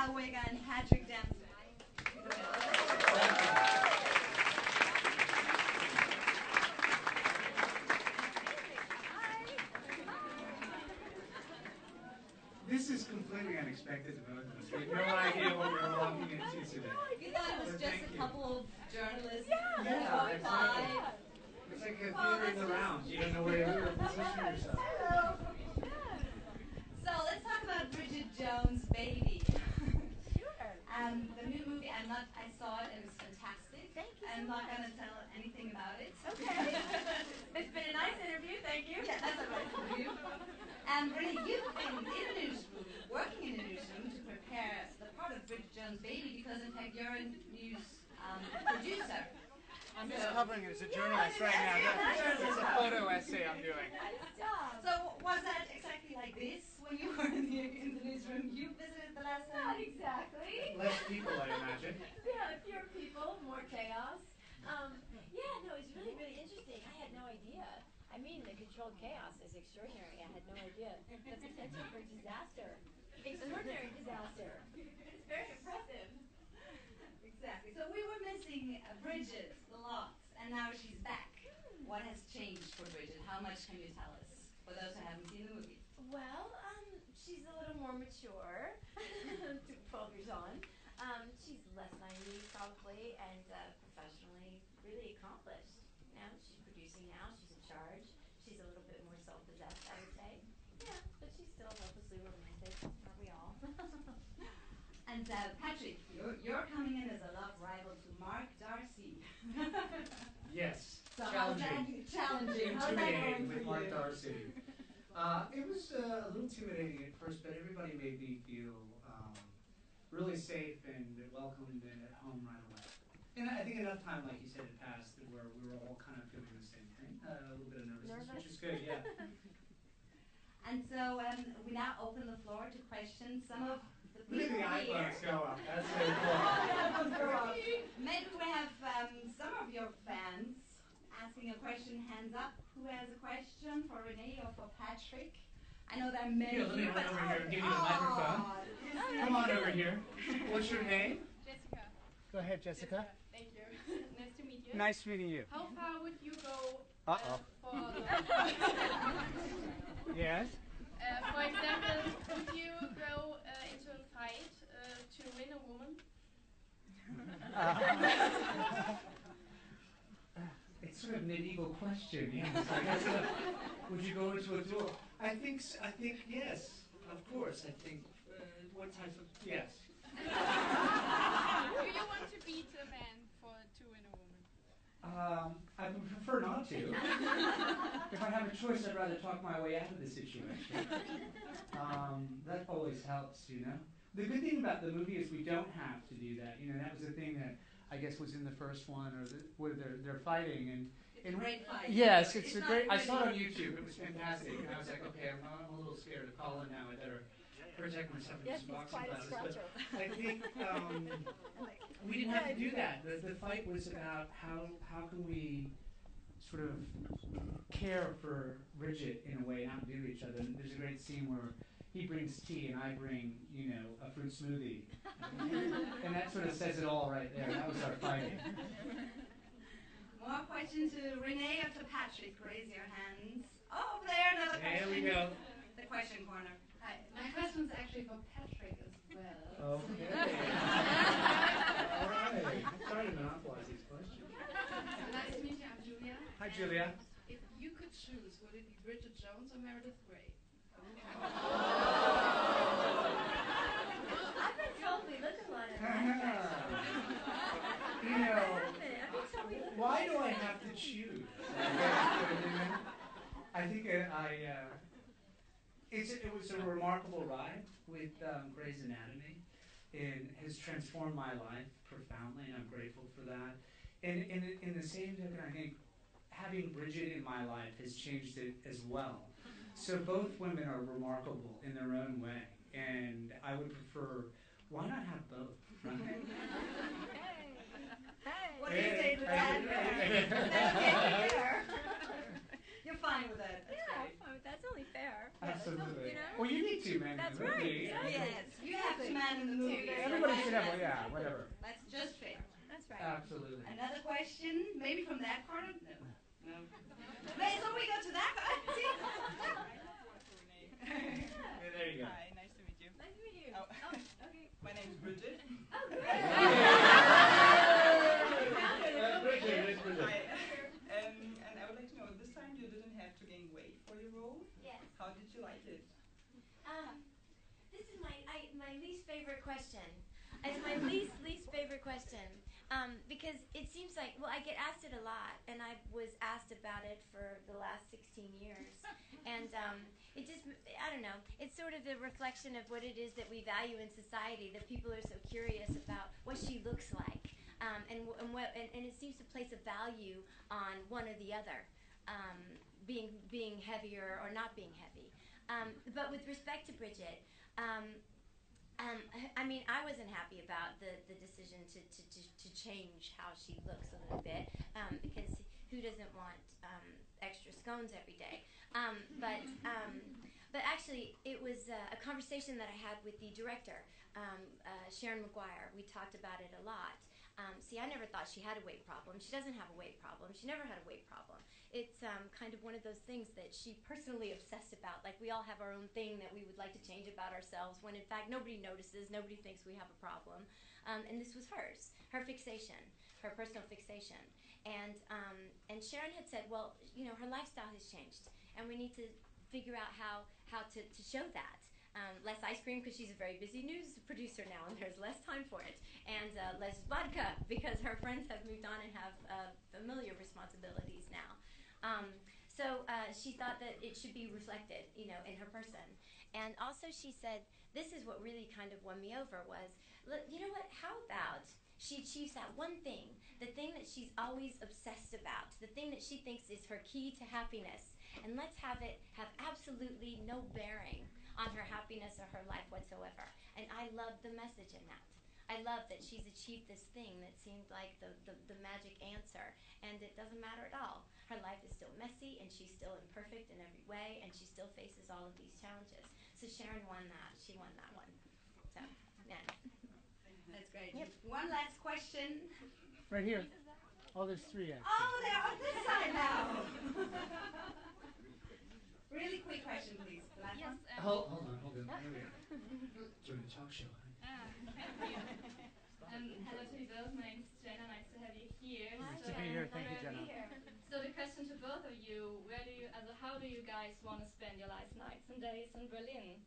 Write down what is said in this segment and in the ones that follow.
Zellweger and Patrick Dempsey. This is completely unexpected to both of us. We have no idea what we were walking into today. You thought it was just a couple of journalists. Yeah, exactly. It's like a theater in the round. You don't know where to position yourself. So let's talk about Bridget Jones' Baby. Sure. The new movie, I saw it, it was fantastic. Thank you. I'm not going to tell anything about it. Okay. It's been a nice interview, thank you. Yeah, that's a nice interview. Renee, you've been in a newsroom, working in a newsroom to prepare the part of Bridget Jones' Baby because, in fact, you're a news producer. I'm just covering it as a journalist right now. It's a photo essay I'm doing. So was that exactly like this when you were in the newsroom you visited the last time? Not exactly. Less people, I imagine. Yeah, fewer people, more chaos. Yeah, no, it's really, really interesting. I had no idea. I mean, the controlled chaos is extraordinary. I had no idea. That's potential for disaster. Extraordinary disaster. It's very impressive. Exactly. So we were missing Bridget a lot, and now she's back. What has changed for Bridget? How much can you tell us, for those who haven't seen the movie? Well, she's a little more mature, 12 years on. She's less naive, probably, and professionally really accomplished. You know, she's producing now. She's in charge. She's a little bit more self-possessed, I would say. Yeah, but she's still hopelessly romantic. Aren't we all? And Patrick, you're coming in as a love rival to Mark Darcy. Yes. So Challenging. Intimidating with Mark Darcy. It was a little intimidating at first, but everybody made me feel really safe and welcomed and at home right away. And I think enough time, like you said, had passed where we were all kind of feeling the same thing. A little bit of nervousness, which is good, yeah. And so we now open the floor to questions. Some of the Look people at the here. iPhones go up. That's so cool. Maybe we have some of your fans asking a question. Hands up. Who has a question for Renee or for Patrick? I know there are many. Here, let me run over here and give you the microphone. Come on over here. What's your name? Jessica. Go ahead, Jessica. Thank you. Nice to meet you. Nice meeting you. How far would you go Uh-oh. Yes? for example, would you go into a fight to win a woman? It's sort of an medieval question, yes. I guess, would you go into a duel? I think yes, of course. I think, what type of, yes. Do you want to beat a man to win a woman? I would prefer not to. If I have a choice, I'd rather talk my way out of the situation. That always helps, you know. The good thing about the movie is we don't have to do that. You know, that was the thing that I guess was in the first one, or where they're fighting and. It's a great fight. Yes, it's a great. I saw it on YouTube. It was fantastic, and I was like, okay, I'm a little scared to call in now. I better protect myself from some boxing classes. But I think we didn't have to do that. The fight was about how can we sort of care for Bridget in a way, not do each other. And there's a great scene where he brings tea and I bring, you know, a fruit smoothie, and that sort of says it all right there. That was our fighting. More questions to Renee or to Patrick? Raise your hands. Oh, over there, another question. There we go. The question corner. Hi, my question's actually for Patrick as well. Okay. All right. Sorry to monopolize these questions. Nice to meet you. I'm Julia. Hi, Julia. If you could choose, would it be Bridget Jones or Meredith Grey? I've been told we look a lot of that. You know, why do I have to choose? I think it was a remarkable ride with Grey's Anatomy. It has transformed my life profoundly, and I'm grateful for that. And in the same token, I think having Bridget in my life has changed it as well. So both women are remarkable in their own way, and I would prefer, why not have both? Right? What do you say to that? You're fine with that. Yeah, that's only fair. Absolutely. You know? Well, you need to, man. That's right. Yes, you have to best man in the movie. Everybody should have one, yeah, whatever. That's just fair. That's right. Absolutely. Another question, maybe from that corner? No. Wait, so we go to that corner? See? Yeah, there you go. Hi, nice to meet you. Nice to meet you. Oh. Okay. My name is Bridget. Oh, great. Bridget, Bridget. Hi. And I would like to know, this time you didn't have to gain weight for your role. Yes. How did you like it? This is my least favorite question. It's my least favorite question. Because it seems like, well, I get asked it a lot, and I was asked about it for the last 16 years. And it just, I don't know, it's sort of the reflection of what it is that we value in society, that people are so curious about what she looks like. And it seems to place a value on one or the other, being heavier or not being heavy. But with respect to Bridget, I mean, I wasn't happy about the decision to change how she looks a little bit, because who doesn't want extra scones every day? But actually, it was a conversation that I had with the director, Sharon Maguire. We talked about it a lot. See, I never thought she had a weight problem. She doesn't have a weight problem. She never had a weight problem. It's kind of one of those things that she personally obsessed about. Like, we all have our own thing that we would like to change about ourselves, when in fact nobody notices, nobody thinks we have a problem. And this was hers, her fixation, her personal fixation. And Sharon had said, well, you know, her lifestyle has changed, and we need to figure out how to show that. Less ice cream, because she's a very busy news producer now, and there's less time for it. And less vodka, because her friends have moved on and have familiar responsibilities now. So she thought that it should be reflected, you know, in her person. And also she said, this is what really kind of won me over was, look, you know what, how about she achieves that one thing, the thing that she's always obsessed about, the thing that she thinks is her key to happiness, and let's have it have absolutely no bearing on her happiness or her life whatsoever. And I love the message in that. I love that she's achieved this thing that seemed like the magic answer, and it doesn't matter at all. Her life is still messy, and she's still imperfect in every way, and she still faces all of these challenges. So Sharon won that. She won that one. So, yeah. That's great. Yep. One last question. Right here. Oh, there's three, actually. Oh, they're on this side now. Really quick question, please. The last one. Hold on. There we go. During the talk show. Thank you. Hello to you both. My name is Jenna. Nice to have you here. Nice to be here. Thank you, Jenna. So the question to both of you: how do you guys want to spend your last nights and days in Berlin?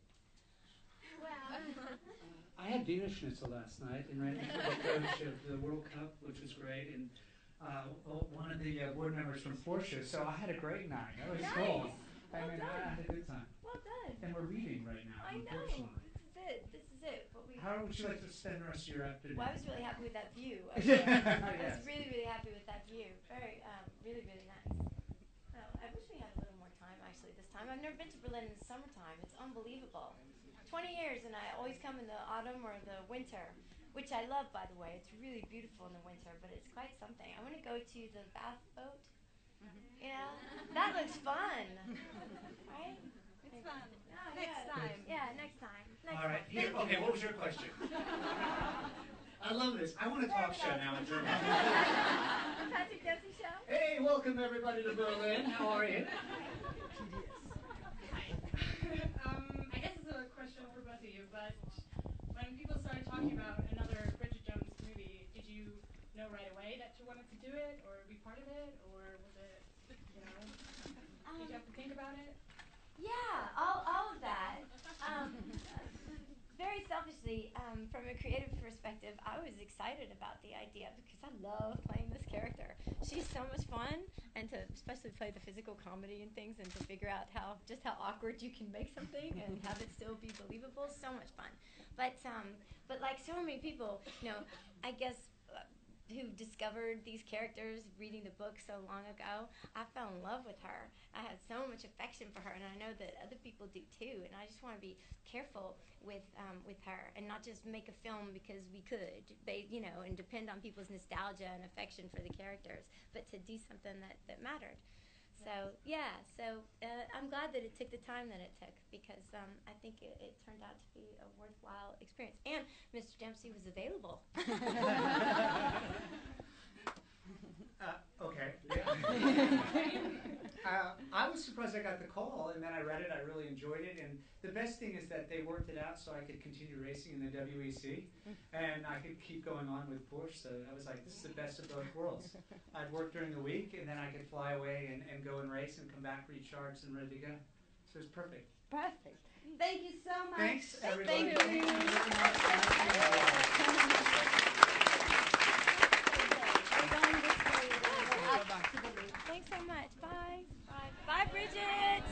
Well, I had Dina Schnitzel last night and ran into the coach of the World Cup, which was great, and one of the board members from Porsche. So I had a great night. That was cool. I mean, I had a good time. well done. And we're leaving right now, I know. unfortunately. This is it. But How would you like to spend the rest of your afternoon? Well, I was really happy with that view. I Yes. was really happy with that view. Very, really nice. Well, I wish we had a little more time, actually, this time. I've never been to Berlin in the summertime. It's unbelievable. 20 years, and I always come in the autumn or the winter, which I love, by the way. It's really beautiful in the winter, but it's quite something. I want to go to the bath boat. You know, that looks fun. Right? It's fun. Oh, Next yeah. time. Yeah, next time. All right. Here. Okay. What was your question? I love this. I want a talk show now in Germany. The Patrick Dempsey show. Hey, welcome everybody to Berlin. How are you? I guess it's a question for both of you, but when people started talking about another Bridget Jones movie, did you know right away that you wanted to do it or be part of it, or was it, you know, did you have to think about it? Yeah, all of that. Very selfishly, from a creative perspective, I was excited about the idea because I love playing this character. She's so much fun, and to especially play the physical comedy and things, and to figure out how awkward you can make something and have it still be believable. So much fun. But like so many people, you know, I guess. Who discovered these characters reading the book so long ago, I fell in love with her. I had so much affection for her, and I know that other people do too. And I just want to be careful with her, and not just make a film because we could, you know, and depend on people's nostalgia and affection for the characters, but to do something that mattered. So yeah, I'm glad that it took the time that it took, because I think it turned out to be a worthwhile experience. And Mr. Dempsey was available. Okay. Yeah. I was surprised I got the call, and then I read it. I really enjoyed it, and the best thing is that they worked it out so I could continue racing in the WEC, and I could keep going on with Porsche. So I was like, this is the best of both worlds. I'd work during the week, and then I could fly away and go and race and come back recharged and ready to go. So it was perfect. Perfect. Thank you so much. Thanks, everybody. Thank you. Thank you very much. Thanks so much. Bye. Bye. Bye, Bridget.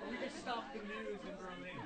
We just stopped the news in Berlin.